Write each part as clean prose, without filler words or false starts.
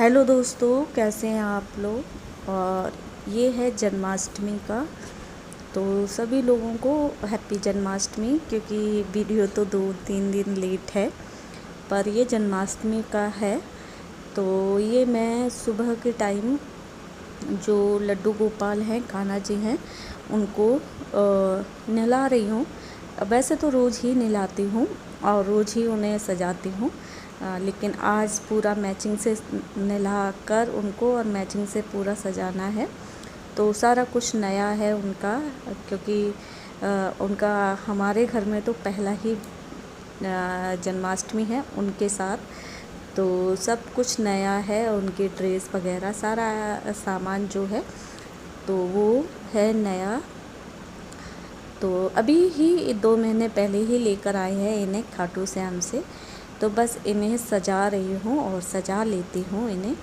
Hello दोस्तों, कैसे हैं आप लोग। और ये है जन्माष्टमी का, तो सभी लोगों को हैप्पी जन्माष्टमी। क्योंकि वीडियो तो 2-3 दिन लेट है, पर ये जन्माष्टमी का है। तो ये मैं सुबह के टाइम जो लड्डू गोपाल हैं, कान्हा जी हैं, उनको नहला रही हूँ। वैसे तो रोज़ ही नहलाती हूँ और रोज़ ही उन्हें सजाती हूँ, लेकिन आज पूरा मैचिंग से नहला कर उनको और मैचिंग से पूरा सजाना है। तो सारा कुछ नया है उनका, क्योंकि उनका हमारे घर में तो पहला ही जन्माष्टमी है उनके साथ। तो सब कुछ नया है, उनकी ड्रेस वगैरह सारा सामान जो है तो वो है नया। तो अभी ही 2 महीने पहले ही लेकर आए हैं इन्हें खाटू श्याम से। तो बस इन्हें सजा रही हूँ और सजा लेती हूँ इन्हें।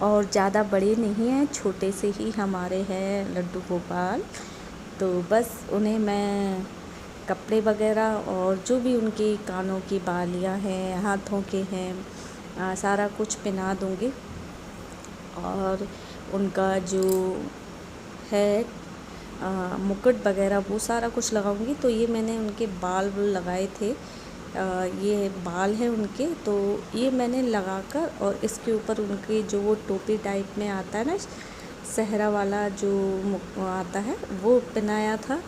और ज़्यादा बड़े नहीं हैं, छोटे से ही हमारे हैं लड्डू गोपाल। तो बस उन्हें मैं कपड़े वगैरह और जो भी उनके कानों की बालियां हैं, हाथों के हैं, सारा कुछ पहना दूँगी। और उनका जो है मुकुट वगैरह वो सारा कुछ लगाऊंगी। तो ये मैंने उनके बाल लगाए थे, ये बाल हैं उनके, तो ये मैंने लगाकर और इसके ऊपर उनके जो वो टोपी टाइप में आता है ना, सहरा वाला जो आता है, वो पहनाया था।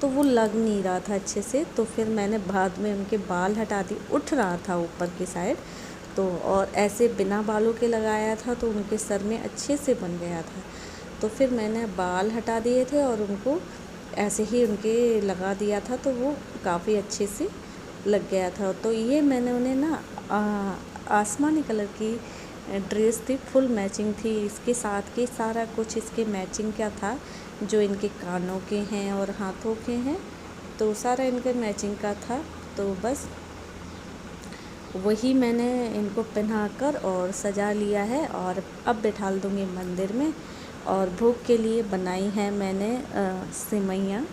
तो वो लग नहीं रहा था अच्छे से, तो फिर मैंने बाद में उनके बाल हटा दिए। उठ रहा था ऊपर की साइड, तो और ऐसे बिना बालों के लगाया था तो उनके सर में अच्छे से बन गया था। तो फिर मैंने बाल हटा दिए थे और उनको ऐसे ही उनके लगा दिया था, तो वो काफ़ी अच्छे से लग गया था। तो ये मैंने उन्हें ना आसमानी कलर की ड्रेस थी, फुल मैचिंग थी इसके साथ की, सारा कुछ इसके मैचिंग का था। जो इनके कानों के हैं और हाथों के हैं, तो सारा इनके मैचिंग का था। तो बस वही मैंने इनको पहनाकर और सजा लिया है। और अब बिठा दूँगी मंदिर में। और भोग के लिए बनाई है मैंने सेवइयाँ,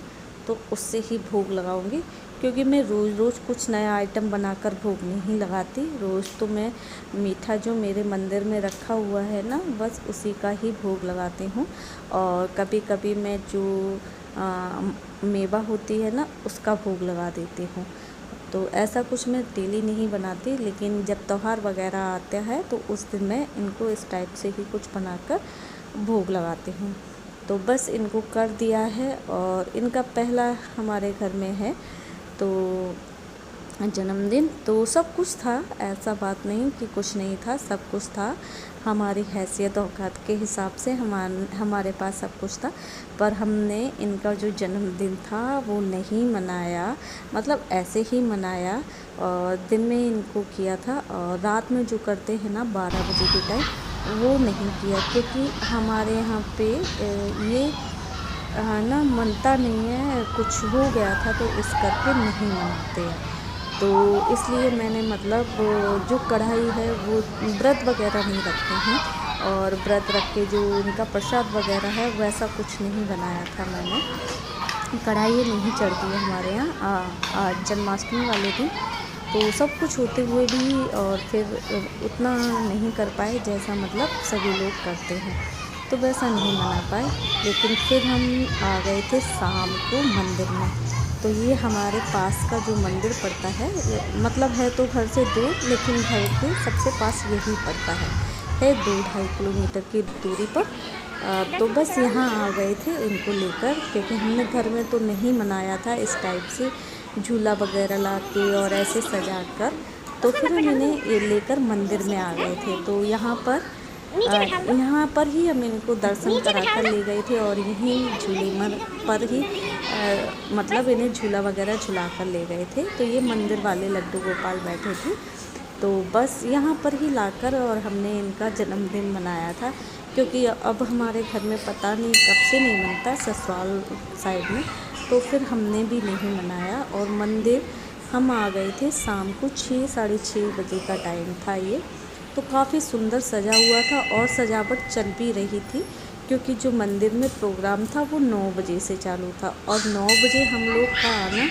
तो उससे ही भोग लगाऊंगी। क्योंकि मैं रोज़ रोज़ कुछ नया आइटम बनाकर भोग नहीं लगाती। रोज़ तो मैं मीठा जो मेरे मंदिर में रखा हुआ है ना, बस उसी का ही भोग लगाती हूँ। और कभी कभी मैं जो मेवा होती है ना, उसका भोग लगा देती हूँ। तो ऐसा कुछ मैं डेली नहीं बनाती, लेकिन जब त्यौहार वगैरह आता है तो उस दिन मैं इनको इस टाइप से ही कुछ बनाकर भोग लगाती हूँ। तो बस इनको कर दिया है। और इनका पहला हमारे घर में है तो जन्मदिन, तो सब कुछ था, ऐसा बात नहीं कि कुछ नहीं था, सब कुछ था। हमारी हैसियत औकात के हिसाब से हमारे पास सब कुछ था। पर हमने इनका जो जन्मदिन था वो नहीं मनाया, मतलब ऐसे ही मनाया। और दिन में इनको किया था, और रात में जो करते हैं ना 12 बजे के टाइम, वो नहीं किया। क्योंकि हमारे यहाँ पे ये ना मनता नहीं है, कुछ हो गया था तो इस करके नहीं मनाते हैं। तो इसलिए मैंने मतलब जो कढ़ाई है वो व्रत वगैरह नहीं रखते हैं, और व्रत रख के जो उनका प्रसाद वगैरह है वैसा कुछ नहीं बनाया था मैंने। कढ़ाई नहीं चढ़ती है हमारे यहाँ जन्माष्टमी वाले दिन। तो सब कुछ होते हुए भी और फिर उतना नहीं कर पाए जैसा मतलब सभी लोग करते हैं, तो वैसा नहीं मना पाए। लेकिन फिर हम आ गए थे शाम को मंदिर में। तो ये हमारे पास का जो मंदिर पड़ता है, मतलब है तो घर से दूर, लेकिन घर के सबसे पास यही पड़ता है 2-2.5 किलोमीटर की दूरी पर। तो बस यहाँ आ गए थे इनको लेकर, क्योंकि हमने घर में तो नहीं मनाया था इस टाइप से झूला वगैरह ला के और ऐसे सजा कर। तो फिर हम इन्हें ये लेकर मंदिर में आ गए थे। तो यहाँ पर ही हम इनको दर्शन कराकर ले गए थे, और यहीं झूले पर ही मतलब इन्हें झूला वगैरह झुला कर ले गए थे। तो ये मंदिर वाले लड्डू गोपाल बैठे थे, तो बस यहाँ पर ही लाकर और हमने इनका जन्मदिन मनाया था। क्योंकि अब हमारे घर में पता नहीं कब से नहीं मनता, ससुराल साइड में, तो फिर हमने भी नहीं मनाया। और मंदिर हम आ गए थे शाम को 6 साढ़े 6 बजे का टाइम था ये। तो काफ़ी सुंदर सजा हुआ था और सजावट चल भी रही थी, क्योंकि जो मंदिर में प्रोग्राम था वो 9 बजे से चालू था और 9 बजे हम लोग का आना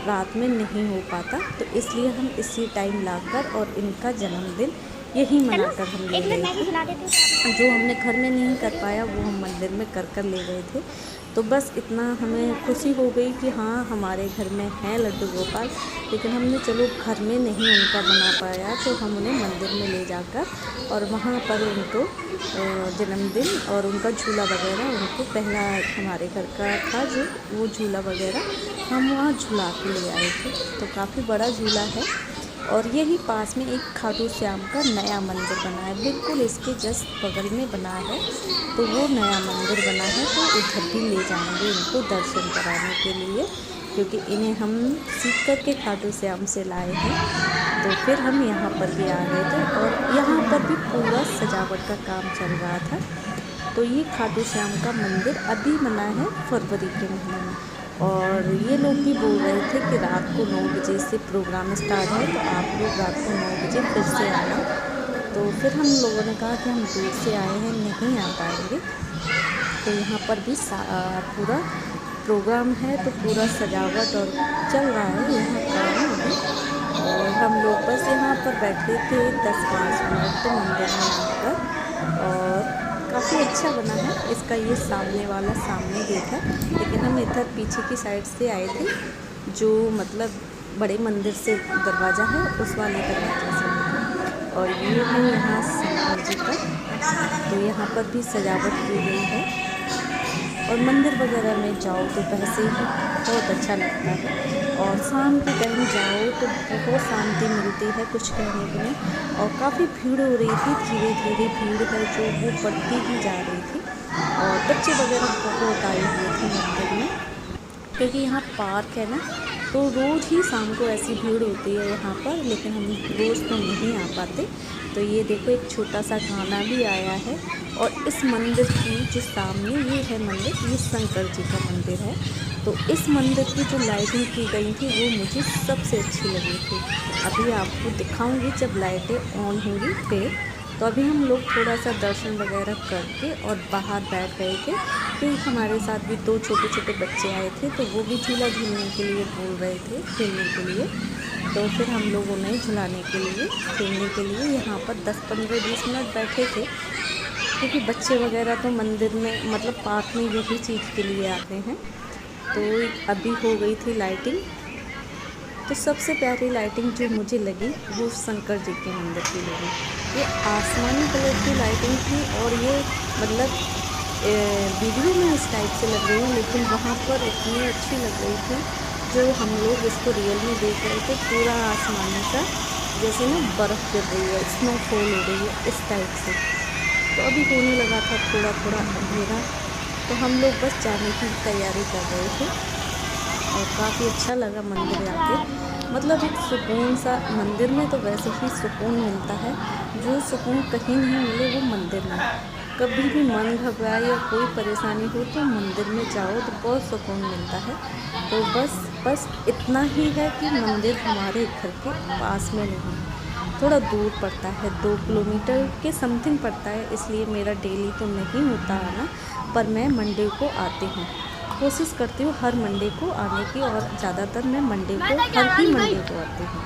रात में नहीं हो पाता, तो इसलिए हम इसी टाइम लाकर और इनका जन्मदिन यही मनाकर हम ले गए थे। जो हमने घर में नहीं कर पाया वो हम मंदिर में कर ले गए थे। तो बस इतना हमें खुशी हो गई कि हाँ हमारे घर में है लड्डू गोपाल, लेकिन हमने चलो घर में नहीं उनका बना पाया तो हम उन्हें मंदिर में ले जाकर और वहाँ पर उनको जन्मदिन और उनका झूला वगैरह, उनको पहला हमारे घर का था जो वो झूला वगैरह हम वहाँ झूला के ले आए थे। तो काफ़ी बड़ा झूला है और यही पास में एक खाटू श्याम का नया मंदिर बना है, बिल्कुल इसके जस्ट बगल में बना है। तो वो नया मंदिर बना है तो उधर भी ले जाएंगे इनको दर्शन कराने के लिए, क्योंकि इन्हें हम सीख कर के खाटू श्याम से लाए हैं। तो फिर हम यहाँ पर भी आ गए थे और यहाँ पर भी पूरा सजावट का काम चल रहा था। तो ये खाटू श्याम का मंदिर अभी बना है फरवरी के महीने में, और ये लोग भी बोल रहे थे कि रात को 9 बजे से प्रोग्राम स्टार्ट है, तो आप लोग रात को 9 बजे फिर से आना। तो फिर हम लोगों ने कहा कि हम दूर से आए हैं, नहीं आ पाएंगे। तो यहाँ पर भी पूरा प्रोग्राम है, तो पूरा सजावट और चल रहा है यहाँ काम अभी। और हम लोग बस यहाँ पर बैठे थे 10-5 मिनट तो मंदिर में आकर, और काफ़ी अच्छा बना है इसका ये सामने वाला सामने गेट है, लेकिन हम इधर पीछे की साइड से आए थे, जो मतलब बड़े मंदिर से दरवाज़ा है उस वाले दरवाजे से। और ये है यहाँ शंकर जी का, तो यहाँ पर भी सजावट की गई है। और मंदिर वगैरह में जाओ तो वैसे ही बहुत अच्छा लगता है, और शाम के टाइम जाओ तो बहुत शांति मिलती है, कुछ कहने को नहीं। और काफ़ी भीड़ हो रही थी, धीरे धीरे भीड़ है जो वो बढ़ती ही जा रही थी, और बच्चे वगैरह बहुत आए हुए थे मंदिर में, क्योंकि यहाँ पार्क है ना, तो रोज़ ही शाम को ऐसी भीड़ होती है यहाँ पर, लेकिन हम रोज़ तो नहीं आ पाते। तो ये देखो एक छोटा सा गाना भी आया है। और इस मंदिर की जो सामने ये है मंदिर, ये शंकर जी का मंदिर है। तो इस मंदिर की जो लाइटिंग की गई थी वो मुझे सबसे अच्छी लगी थी। अभी आपको दिखाऊंगी जब लाइटें ऑन होंगी फिर। तो अभी हम लोग थोड़ा सा दर्शन वगैरह करके और बाहर बैठ गए थे, क्योंकि हमारे साथ भी 2 छोटे छोटे बच्चे आए थे, तो वो भी झूला झूलने के लिए बोल रहे थे, खेलने के लिए। तो फिर हम लोग उन्हें झुलाने के लिए, खेलने के लिए यहाँ पर 10-15-20 मिनट बैठे थे, क्योंकि बच्चे वगैरह तो मंदिर में मतलब पार्क में यही चीज़ के लिए आते हैं। तो अभी हो गई थी लाइटिंग। तो सबसे प्यारी लाइटिंग जो मुझे लगी वो शंकर जी के मंदिर की लगी। ये आसमानी कलर की लाइटिंग थी, और ये मतलब वीडियो में इस टाइप से लग रही है, लेकिन वहाँ पर इतनी अच्छी लग रही थी जो हम लोग इसको रियल में देख रहे थे। पूरा आसमानी सा जैसे ना बर्फ़ गिर रही है, स्नोफॉल हो रही है इस टाइप से। तो अभी होने लगा था थोड़ा थोड़ा अंधेरा, तो हम लोग बस जाने की तैयारी कर रहे थे। और काफ़ी अच्छा लगा मंदिर आके, मतलब एक सुकून सा। मंदिर में तो वैसे ही सुकून मिलता है, जो सुकून कहीं नहीं मिले वो मंदिर में। कभी भी मन घबराए या कोई परेशानी हो तो मंदिर में जाओ तो बहुत सुकून मिलता है। तो बस इतना ही है कि मंदिर हमारे घर के पास में नहीं, थोड़ा दूर पड़ता है, 2 किलोमीटर के समथिंग पड़ता है, इसलिए मेरा डेली तो नहीं होता आना, पर मैं मंडे को आती हूँ। कोशिश करती हूँ हर मंडे को आने की, और ज़्यादातर मैं मंडे को हर ही मंडे को आती हूँ।